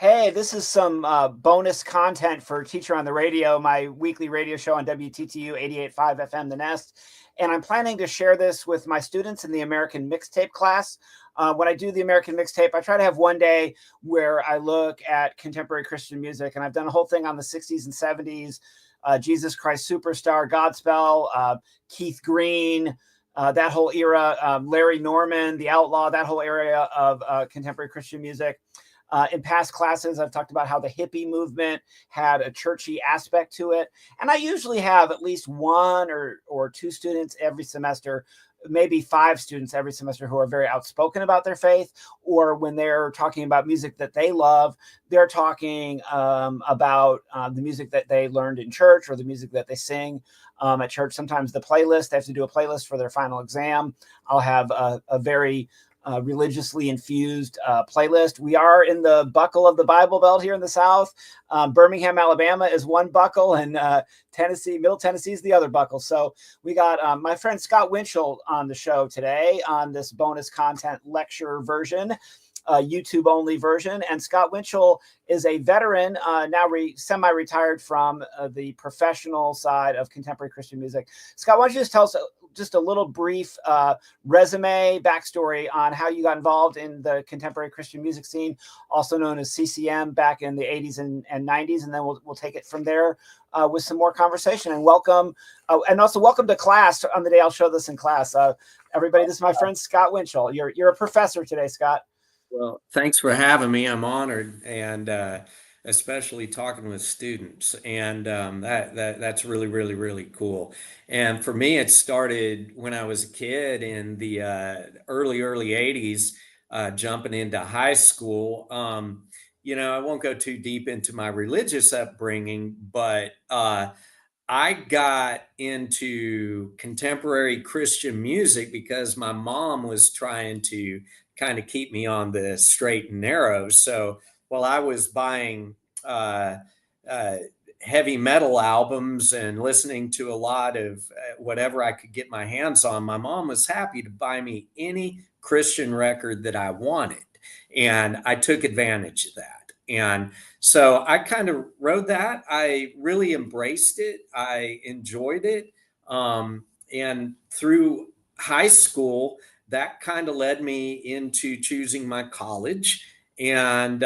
Hey, this is some bonus content for Teacher on the Radio, my weekly radio show on WTTU 88.5 FM, The Nest. And I'm planning to share this with my students in the American Mixtape class. When I do the American Mixtape, I try to have one day where I look at contemporary Christian music. And I've done a whole thing on the 60s and 70s, Jesus Christ Superstar, Godspell, Keith Green, that whole era, Larry Norman, The Outlaw, that whole area of contemporary Christian music. In past classes, I've talked about how the hippie movement had a churchy aspect to it. And I usually have at least one or two students every semester, maybe 5 students every semester who are very outspoken about their faith, or when they're talking about music that they love, they're talking about the music that they learned in church or the music that they sing at church. Sometimes the playlist, they have to do a playlist for their final exam. I'll have a very religiously infused playlist. We are in the buckle of the Bible Belt here in the South. Birmingham, Alabama is one buckle, and Middle Tennessee is the other buckle. So we got my friend Scott Winchell on the show today on this bonus content lecture version. YouTube only version. And Scott Winchell is a veteran, now semi-retired from the professional side of contemporary Christian music. Scott, why don't you just tell us just a little brief resume, backstory on how you got involved in the contemporary Christian music scene, also known as CCM, back in the 80s and 90s. And then we'll take it from there with some more conversation. And welcome, and also welcome to class on the day I'll show this in class. Everybody, this is my friend Scott Winchell. You're a professor today, Scott. Well, thanks for having me. I'm honored, and especially talking with students, and that's really, really, really cool. And for me, it started when I was a kid in the early '80s, jumping into high school. I won't go too deep into my religious upbringing, but I got into contemporary Christian music because my mom was trying to kind of keep me on the straight and narrow. So while I was buying uh, uh, heavy metal albums and listening to a lot of whatever I could get my hands on, my mom was happy to buy me any Christian record that I wanted. And I took advantage of that. And so I kind of rode that. I really embraced it. I enjoyed it. And through high school, that kind of led me into choosing my college and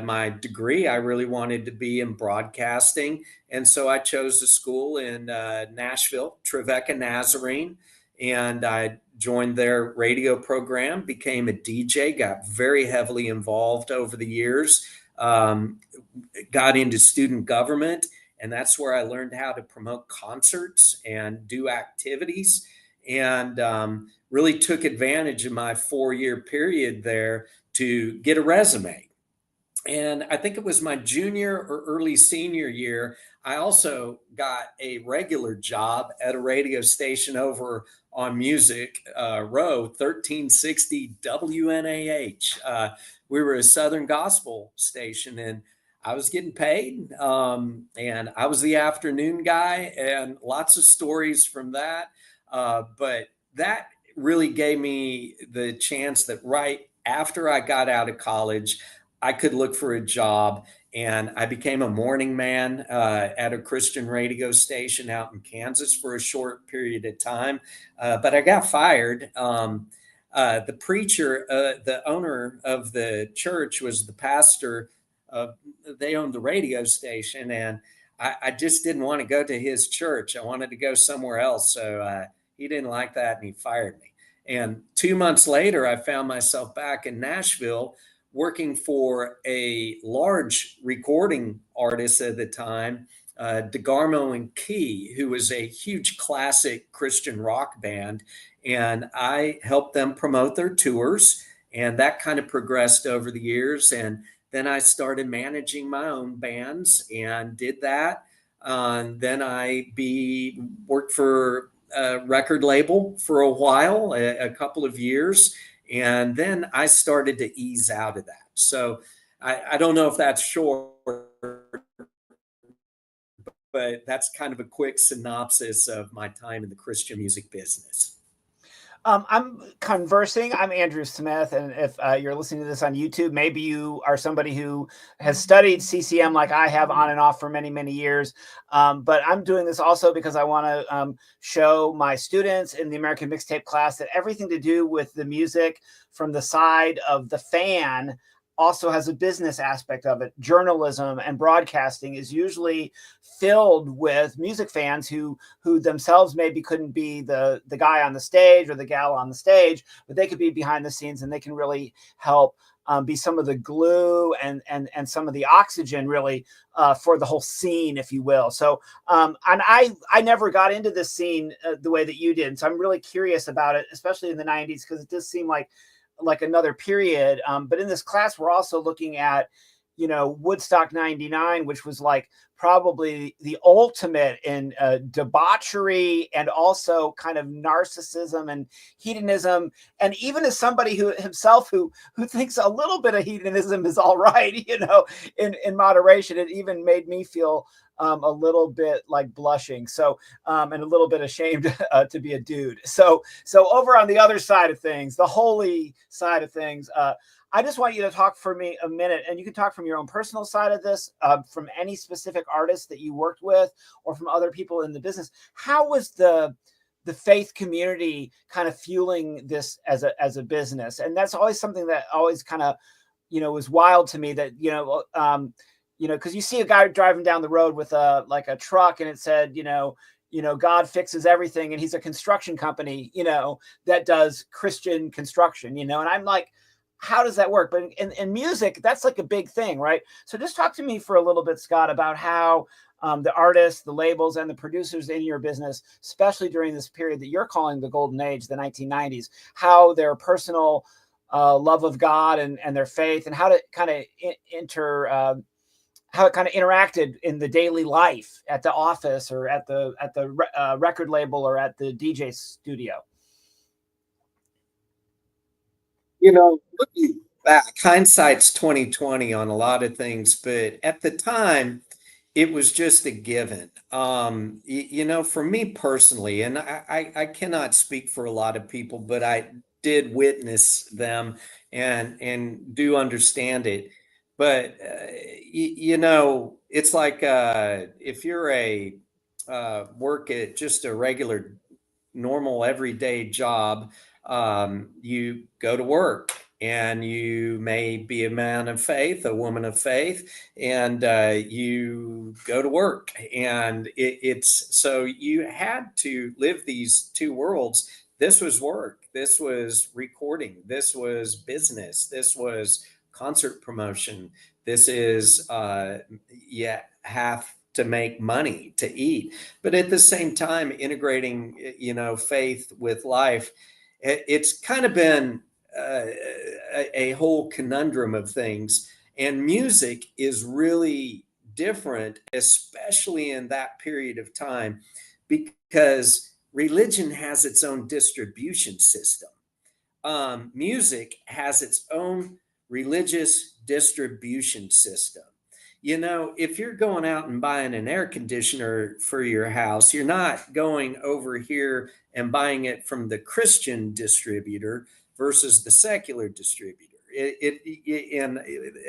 my degree. I really wanted to be in broadcasting. And so I chose a school in Nashville, Trevecca Nazarene. And I joined their radio program, became a DJ, got very heavily involved over the years, um, got into student government. And that's where I learned how to promote concerts and do activities. And really took advantage of my 4-year period there to get a resume. And I think it was my junior or early senior year, I also got a regular job at a radio station over on Music Row, 1360 WNAH. We were a Southern gospel station, and I was getting paid, and I was the afternoon guy, and lots of stories from that. But that really gave me the chance that right after I got out of college, I could look for a job. And I became a morning man at a Christian radio station out in Kansas for a short period of time. But I got fired. The preacher, the owner of the church, was the pastor. They owned the radio station, and I just didn't want to go to his church. I wanted to go somewhere else. So he didn't like that, and he fired me. And 2 months later, I found myself back in Nashville working for a large recording artist at the time, DeGarmo and Key, who was a huge classic Christian rock band. And I helped them promote their tours. And that kind of progressed over the years. And then I started managing my own bands and did that. Then worked for a record label for a while, a couple of years. And then I started to ease out of that. So I don't know if that's short, but that's kind of a quick synopsis of my time in the Christian music business. I'm conversing. I'm Andrew Smith, and if you're listening to this on YouTube, maybe you are somebody who has studied CCM like I have on and off for many, many years. But I'm doing this also because I want to show my students in the American Mixtape class that everything to do with the music from the side of the fan also has a business aspect of it. Journalism and broadcasting is usually filled with music fans who themselves maybe couldn't be the guy on the stage or the gal on the stage, but they could be behind the scenes and they can really help be some of the glue and some of the oxygen really for the whole scene, if you will. So and I never got into this scene the way that you did, so I'm really curious about it, especially in the '90s, because it does seem like another period. But in this class, we're also looking at, Woodstock '99, which was like probably the ultimate in debauchery and also kind of narcissism and hedonism. And even as somebody who himself who thinks a little bit of hedonism is all right, in moderation, it even made me feel a little bit like blushing. So and a little bit ashamed to be a dude. So over on the other side of things, the holy side of things, I just want you to talk for me a minute, and you can talk from your own personal side of this, from any specific artist that you worked with, or from other people in the business. How was the faith community kind of fueling this as a business? And that's always something that always kind of, was wild to me, that because you see a guy driving down the road with a truck, and it said, God fixes everything, and he's a construction company, that does Christian construction, and I'm like, how does that work? But in music, that's like a big thing, right? So just talk to me for a little bit, Scott, about how the artists, the labels, and the producers in your business, especially during this period that you're calling the golden age, the 1990s, how their personal love of God and their faith, and how to kind of how it kind of interacted in the daily life at the office, or at the record label, or at the DJ studio. Looking back, hindsight's 2020 on a lot of things, but at the time, it was just a given. For me personally, and I cannot speak for a lot of people, but I did witness them and do understand it. But it's like if you're work at just a regular, normal, everyday job, you go to work and you may be a man of faith, a woman of faith, and you go to work. And it's so you had to live these two worlds. This was work, this was recording, this was business, this was concert promotion, this is, yeah, have to make money to eat, but at the same time integrating faith with life. It's kind of been a whole conundrum of things, and music is really different, especially in that period of time, because religion has its own distribution system. Music has its own religious distribution system. If you're going out and buying an air conditioner for your house, you're not going over here and buying it from the Christian distributor versus the secular distributor. And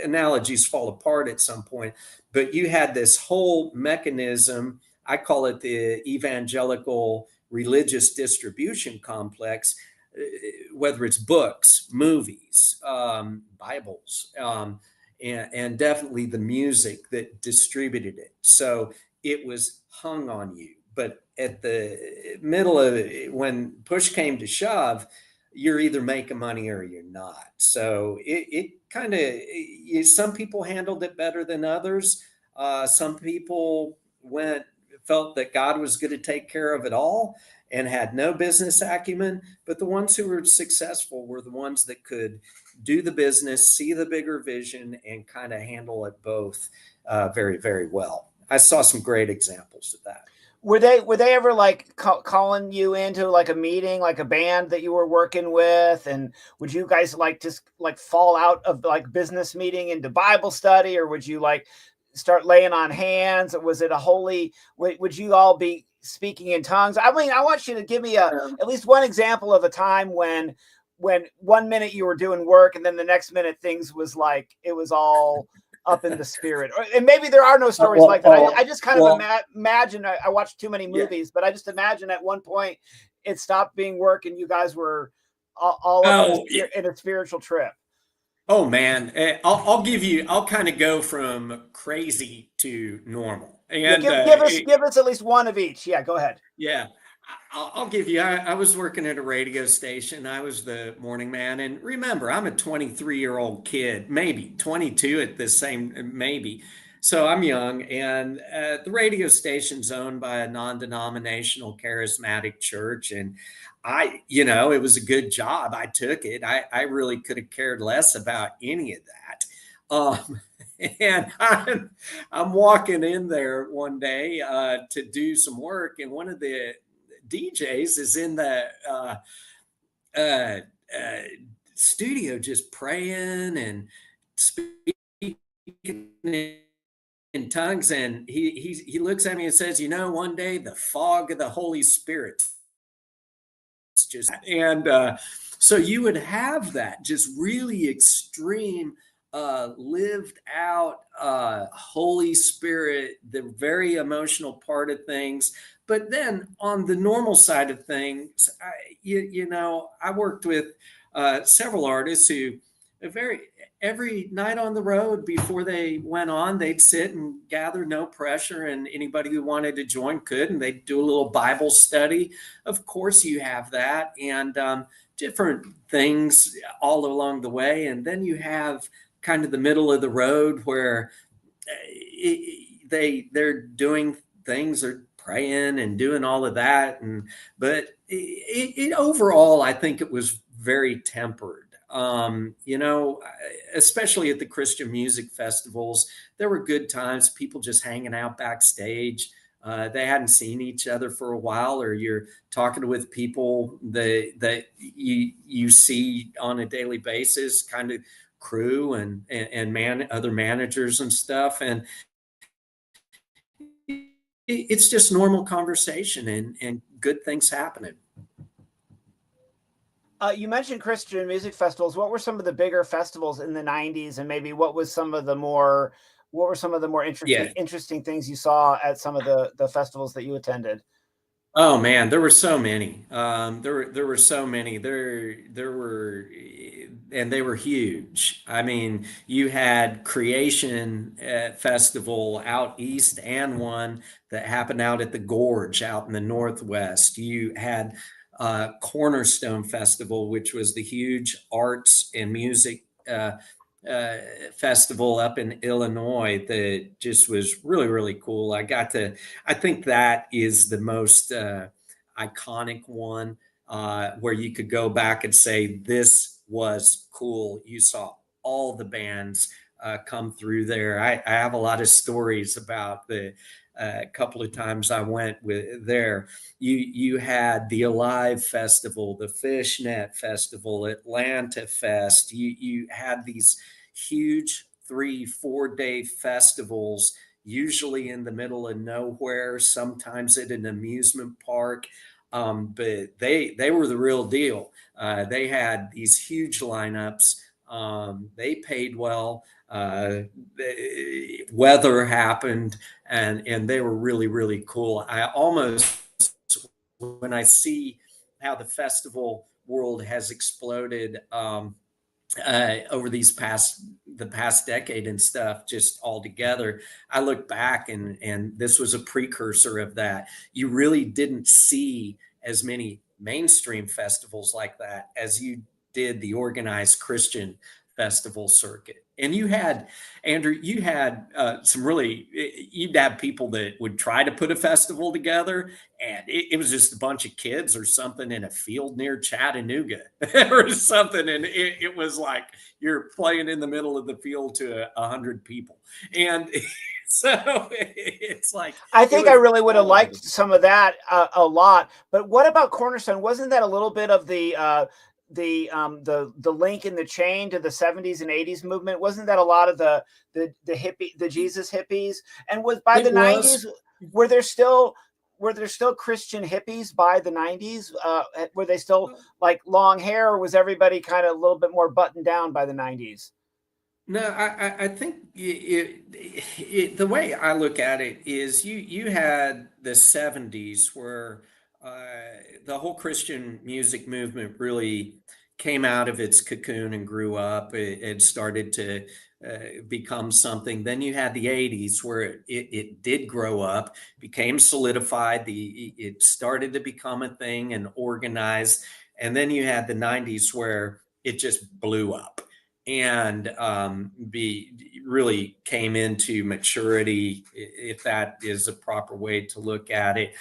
analogies fall apart at some point, but you had this whole mechanism. I call it the evangelical religious distribution complex, whether it's books, movies, Bibles, and definitely the music that distributed it. So it was hung on you. But at the middle of it, when push came to shove, you're either making money or you're not. So it kind of, some people handled it better than others. Some people felt that God was going to take care of it all and had no business acumen. But the ones who were successful were the ones that could do the business, see the bigger vision, and kind of handle it both very, very well. I saw some great examples of that. Were they ever like calling you into like a meeting, like a band that you were working with, and would you guys like just like fall out of like business meeting into Bible study, or would you like start laying on hands? Was it a holy? Would you all be speaking in tongues. I mean, I want you to give me at Um, least one example of a time when 1 minute you were doing work and then the next minute things was like it was all up in the spirit. And maybe there are no stories like that. I just kind of well, imagine I watched too many yeah. movies, but I just imagine at one point it stopped being work and you guys were all up in Oh, a spiritual trip. oh man, I'll give you. I'll kind of go from crazy to normal, Yeah, and give us at least one of each. Yeah, go ahead. yeah, I'll give you. I was working at a radio station. I was the morning man. And remember, I'm a 23-year-old kid, maybe 22 at this same, maybe. So I'm young. And the radio station's owned by a non denominational charismatic church. And it was a good job. I took it. I really could have cared less about any of that. Um, and I'm walking in there one day to do some work, and one of the DJs is in the uh, uh, studio just praying and speaking in tongues. And he looks at me and says, one day the fog of the Holy Spirit just and so you would have that just really extreme lived out Holy Spirit, the very emotional part of things. But then on the normal side of things, I worked with several artists who very every night on the road before they went on, they'd sit and gather, no pressure, and anybody who wanted to join could, and they'd do a little Bible study. Of course, you have that, and different things all along the way. And then you have kind of the middle of the road where they're doing things, they're praying and doing all of that. But overall, I think it was very tempered. Especially at the Christian music festivals, there were good times, people just hanging out backstage. They hadn't seen each other for a while, or you're talking with people that you see on a daily basis, kind of crew and other managers and stuff, and it's just normal conversation and good things happening. You mentioned Christian music festivals. What were some of the bigger festivals in the '90s, and maybe what were some of the more Yeah. interesting things you saw at some of the festivals that you attended? Oh man, there were so many. There were so many. There were, and they were huge. I mean, you had Creation Festival out east, and one that happened out at the Gorge out in the Northwest. You had Cornerstone Festival, which was the huge arts and music uh, festival up in Illinois that just was really, really cool. I think that is the most iconic one where you could go back and say, this was cool. You saw all the bands come through there. I have a lot of stories about the couple of times I went with there. You had the Alive Festival, the Fishnet Festival, Atlanta Fest. You had these huge 3 4 day festivals, usually in the middle of nowhere, sometimes at an amusement park. But they were the real deal. They had these huge lineups. They paid well. The weather happened, and they were really, really cool. I almost, when I see how the festival world has exploded over the past decade and stuff, just all together, I look back, and this was a precursor of that. You really didn't see as many mainstream festivals like that as you did the organized Christian festival circuit. And you had, Andrew, you had some really, you'd have people that would try to put a festival together, and it was just a bunch of kids or something in a field near Chattanooga or something. And it was like you're playing in the middle of the field to 100 people. And so it's like, I it think I was really would have all liked over. some of that a lot. But what about Cornerstone? Wasn't that a little bit of the link in the chain to the '70s and '80s movement? Wasn't that a lot of the hippie, the Jesus hippies? And was by the It '90s, was. were there still were there still Christian hippies by the 90s? Were they still like long hair, or was everybody kind of a little bit more buttoned down by the 90s? No, I think the way I look at it is you had the 70s where the whole Christian music movement really came out of its cocoon and grew up. It started to become something. Then you had the 80s where it did grow up, became solidified. It started to become a thing and organized. And then you had the 90s where it just blew up and be really came into maturity, if that is a proper way to look at it.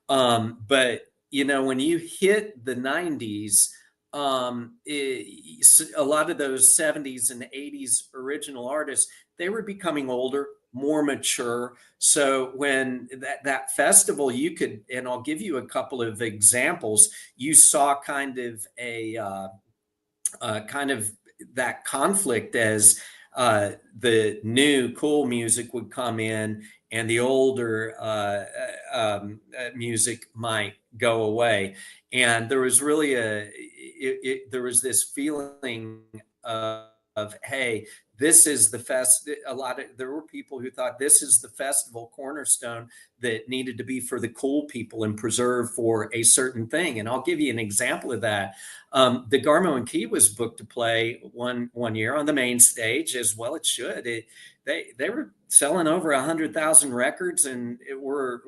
But when you hit the 90s, a lot of those 70s and 80s original artists, they were becoming older, more mature. So when that festival, you could, and I'll give you a couple of examples, you saw kind of that conflict as the new cool music would come in and the older music might go away. And there was really there was this feeling of hey, this is the there were people who thought this is the festival cornerstone that needed to be for the cool people and preserved for a certain thing. And I'll give you an example of that. DeGarmo and Key was booked to play one year on the main stage, as well it should. They were selling over 100,000 records, and it were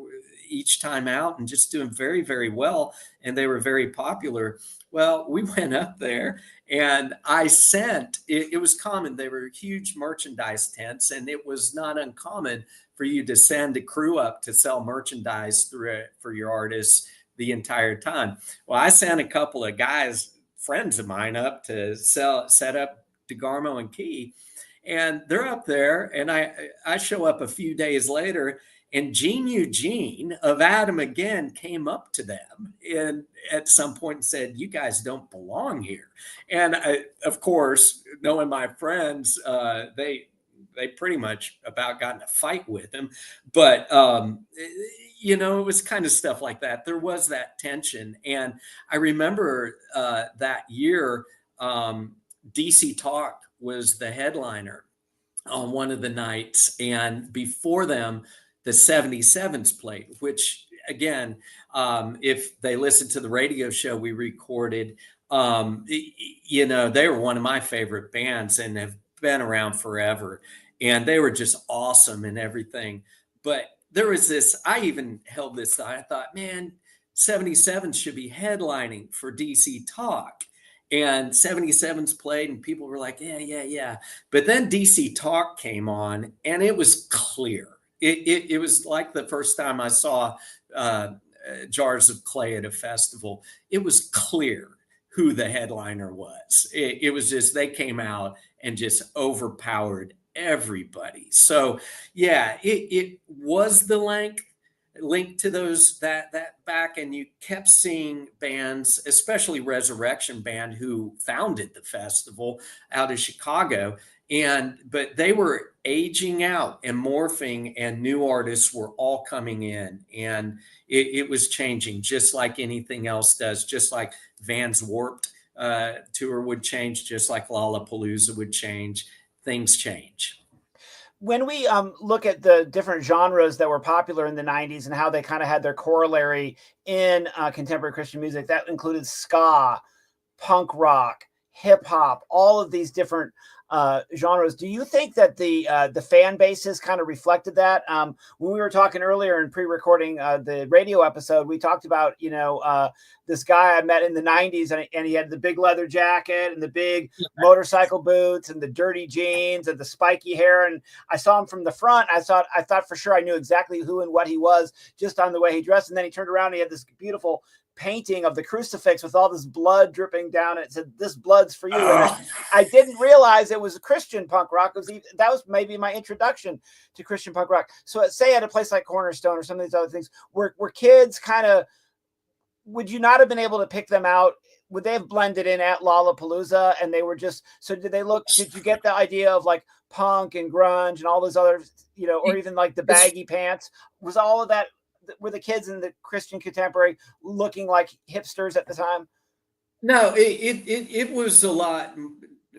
each time out and just doing very, very well. And they were very popular. Well, we went up there and I sent it was common. They were huge merchandise tents, and it was not uncommon for you to send a crew up to sell merchandise for your artists the entire time. Well, I sent a couple of guys, friends of mine, up to set up DeGarmo and Key, and they're up there, and I show up a few days later, and Gene Eugene of Adam Again came up to them and at some point and said, "You guys don't belong here." And of course, knowing my friends, they pretty much about got in a fight with him. But it was kind of stuff like that. There was that tension, and I remember that year, DC Talk was the headliner on one of the nights, and before them, the 77s played, which again, if they listened to the radio show we recorded, they were one of my favorite bands and have been around forever. And they were just awesome and everything. But there was this, I even held this thought. I thought, man, 77 should be headlining for DC Talk. And 77's played, and people were like, yeah, yeah, yeah. But then DC Talk came on, and it was clear. It was like the first time I saw Jars of Clay at a festival. It was clear who the headliner was. It was just, they came out and just overpowered everybody. So yeah, it was the link to those that back, and you kept seeing bands, especially Resurrection Band, who founded the festival out of Chicago, but they were aging out and morphing, and new artists were all coming in, and it was changing just like anything else does. Just like Vans Warped tour would change, just like Lollapalooza would change. Things change. When we look at the different genres that were popular in the 90s and how they kind of had their corollary in contemporary Christian music, that included ska, punk rock, hip hop, all of these different genres. Do you think that the fan bases kind of reflected that? When we were talking earlier in pre-recording the radio episode, we talked about this guy I met in the 90s, and he had the big leather jacket and the big motorcycle boots and the dirty jeans and the spiky hair. And I saw him from the front. I thought for sure I knew exactly who and what he was just on the way he dressed. And then he turned around and he had this beautiful painting of the crucifix with all this blood dripping down. It said, "This blood's for you." And I didn't realize it was a Christian punk rock. That was maybe my introduction to Christian punk rock. So say at a place like Cornerstone or some of these other things, where kids kind of, would you not have been able to pick them out? Would they have blended in at Lollapalooza? And they were just, so did you get the idea of like punk and grunge and all those other, or even like the baggy pants? Was all of that were the kids in the Christian contemporary looking like hipsters at the time? No, it was a lot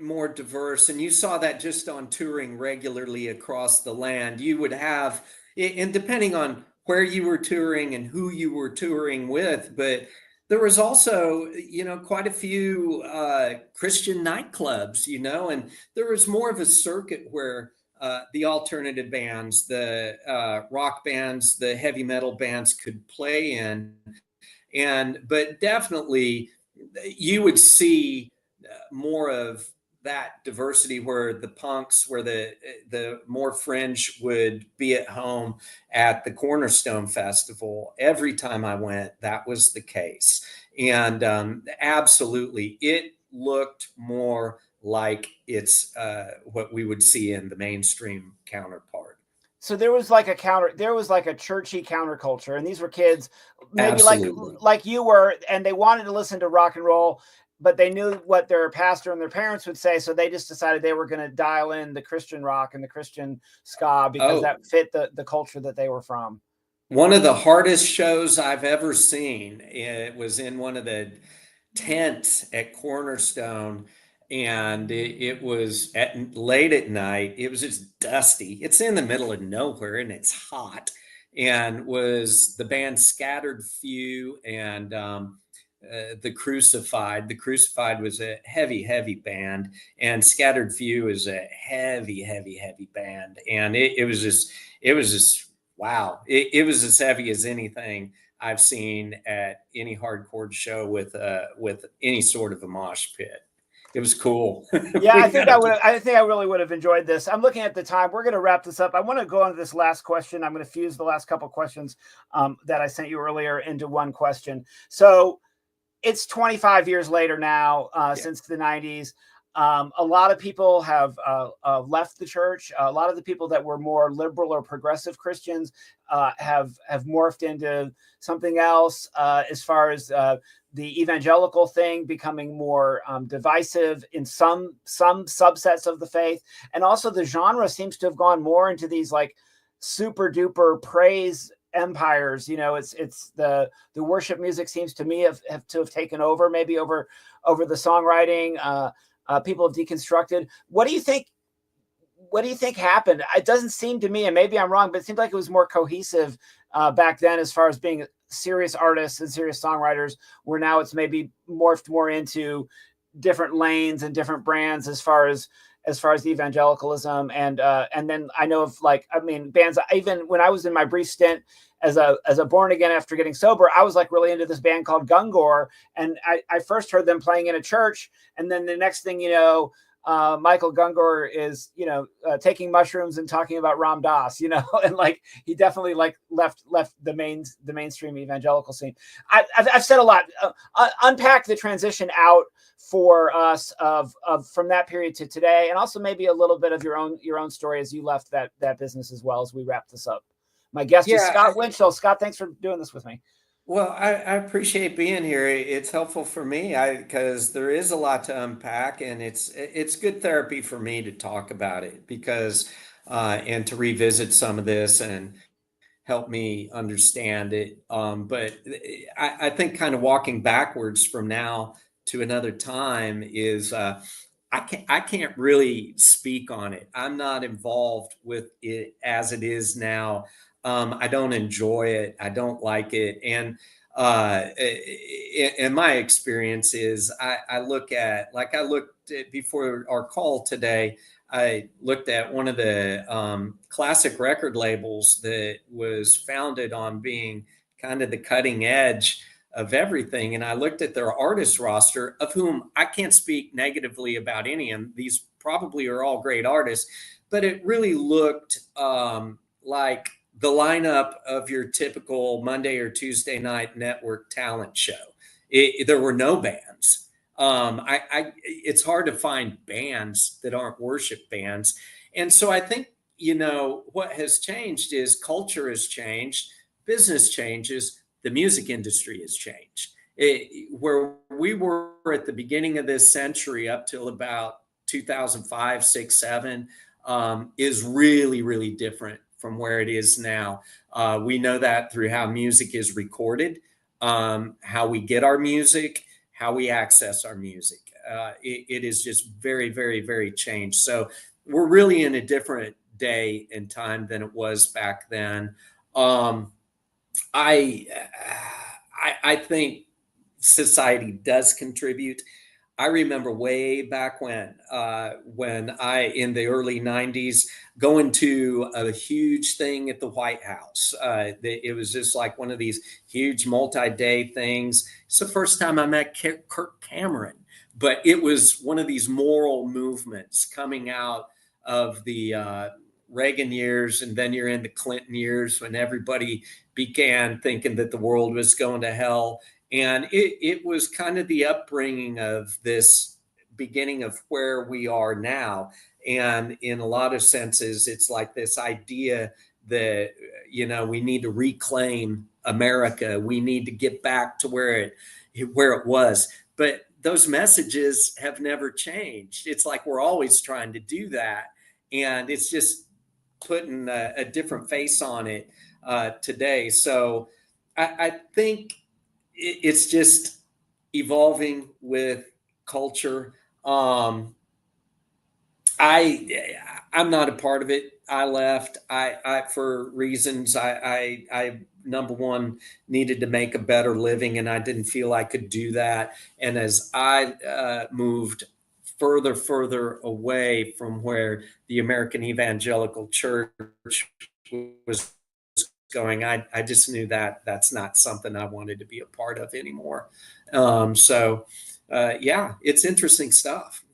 more diverse, and you saw that just on touring regularly across the land. You would have, and depending on where you were touring and who you were touring with, but there was also, quite a few Christian nightclubs, and there was more of a circuit where the alternative bands, the rock bands, the heavy metal bands could play in, but definitely you would see more of that diversity where the punks, where the more fringe would be at home at the Cornerstone Festival. Every time I went, that was the case. And absolutely, it looked more like it's what we would see in the mainstream counterpart. So there was like a churchy counterculture, and these were kids maybe Absolutely. like you were, and they wanted to listen to rock and roll, but they knew what their pastor and their parents would say, so they just decided they were going to dial in the Christian rock and the Christian ska because Oh, that fit the culture that they were from. one of the hardest shows I've ever seen. It was in one of the tents at Cornerstone, and it was at late at night. It was just dusty. It's in the middle of nowhere, and it's hot. And was the band Scattered Few and the Crucified. The Crucified was a heavy, heavy band, and Scattered Few is a heavy, heavy, heavy band. And it was just wow. It was as heavy as anything I've seen at any hardcore show with any sort of a mosh pit. It was cool. Yeah, We got to. I think I really would have enjoyed this. I'm looking at the time. We're going to wrap this up. I want to go on to this last question. I'm going to fuse the last couple questions that I sent you earlier into one question. So it's 25 years later now, Yeah. since the 90s. A lot of people have left the church. A lot of the people that were more liberal or progressive Christians have morphed into something else, as far as the evangelical thing becoming more divisive in some subsets of the faith, and also the genre seems to have gone more into these like super duper praise empires. It's the worship music seems to me have taken over, maybe over the songwriting. People have deconstructed. What do you think happened? It doesn't seem to me, and maybe I'm wrong, but it seemed like it was more cohesive back then as far as being serious artists and serious songwriters, where now it's maybe morphed more into different lanes and different brands as far as evangelicalism. And then I know of, like, I mean, bands. Even when I was in my brief stint as a born again after getting sober, I was like really into this band called Gungor, and I first heard them playing in a church, and then the next thing you know, Michael Gungor is, taking mushrooms and talking about Ram Dass, and like he definitely like left the mainstream evangelical scene. I've said a lot. Unpack the transition out for us of from that period to today, and also maybe a little bit of your own story as you left that business as well, as we wrap this up. My guest is Yeah. Scott Winchell. Scott, thanks for doing this with me. Well, I appreciate being here. It's helpful for me because there is a lot to unpack, and it's good therapy for me to talk about it because and to revisit some of this and help me understand it. But I think kind of walking backwards from now to another time is I can't really speak on it. I'm not involved with it as it is now. I don't enjoy it. I don't like it. And in my experience is I look at, like I looked at before our call today, I looked at one of the classic record labels that was founded on being kind of the cutting edge of everything. And I looked at their artist roster, of whom I can't speak negatively about any, and these probably are all great artists, but it really looked like the lineup of your typical Monday or Tuesday night network talent show. There were no bands. It's hard to find bands that aren't worship bands. And so I think, what has changed is culture has changed, business changes, the music industry has changed. Where we were at the beginning of this century up till about 2005, 6, 7 is really, really different from where it is now. We know that through how music is recorded, how we get our music, how we access our music. It is just very, very, very changed. So we're really in a different day and time than it was back then. Um, I, I think society does contribute. I remember way back when I, in the early 90s, going to a huge thing at the White House. It was just like one of these huge multi-day things. It's the first time I met Kirk Cameron, but it was one of these moral movements coming out of the Reagan years, and then you're in the Clinton years when everybody began thinking that the world was going to hell. And it was kind of the upbringing of this beginning of where we are now. And in a lot of senses, it's like this idea that, we need to reclaim America. We need to get back to where it was. But those messages have never changed. It's like we're always trying to do that. And it's just putting a different face on it today. So I think it's just evolving with culture. I'm not a part of it. I left. I for reasons I number one needed to make a better living, and I didn't feel I could do that. And as I moved further away from where the American Evangelical Church was going, I just knew that that's not something I wanted to be a part of anymore. Yeah, it's interesting stuff.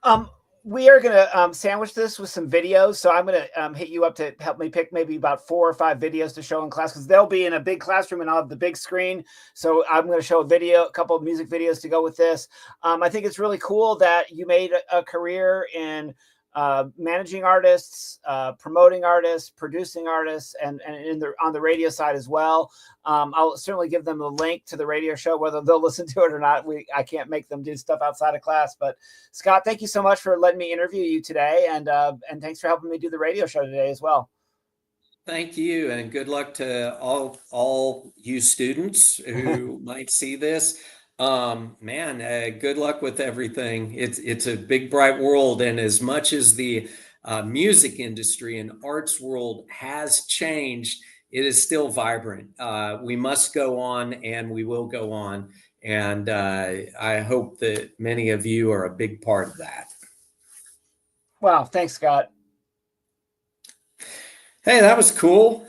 Um, we are going to sandwich this with some videos. So I'm going to hit you up to help me pick maybe about 4 or 5 videos to show in class, because they'll be in a big classroom and I'll have the big screen. So I'm going to show a couple of music videos to go with this. I think it's really cool that you made a career in managing artists, promoting artists, producing artists, and on the radio side as well. I'll certainly give them a link to the radio show, whether they'll listen to it or not. I can't make them do stuff outside of class. But Scott, thank you so much for letting me interview you today, and thanks for helping me do the radio show today as well. Thank you, and good luck to all you students who might see this. Man, good luck with everything. It's a big, bright world, and as much as the music industry and arts world has changed, it is still vibrant. We must go on, and we will go on. And I hope that many of you are a big part of that. Wow, thanks, Scott. Hey, that was cool.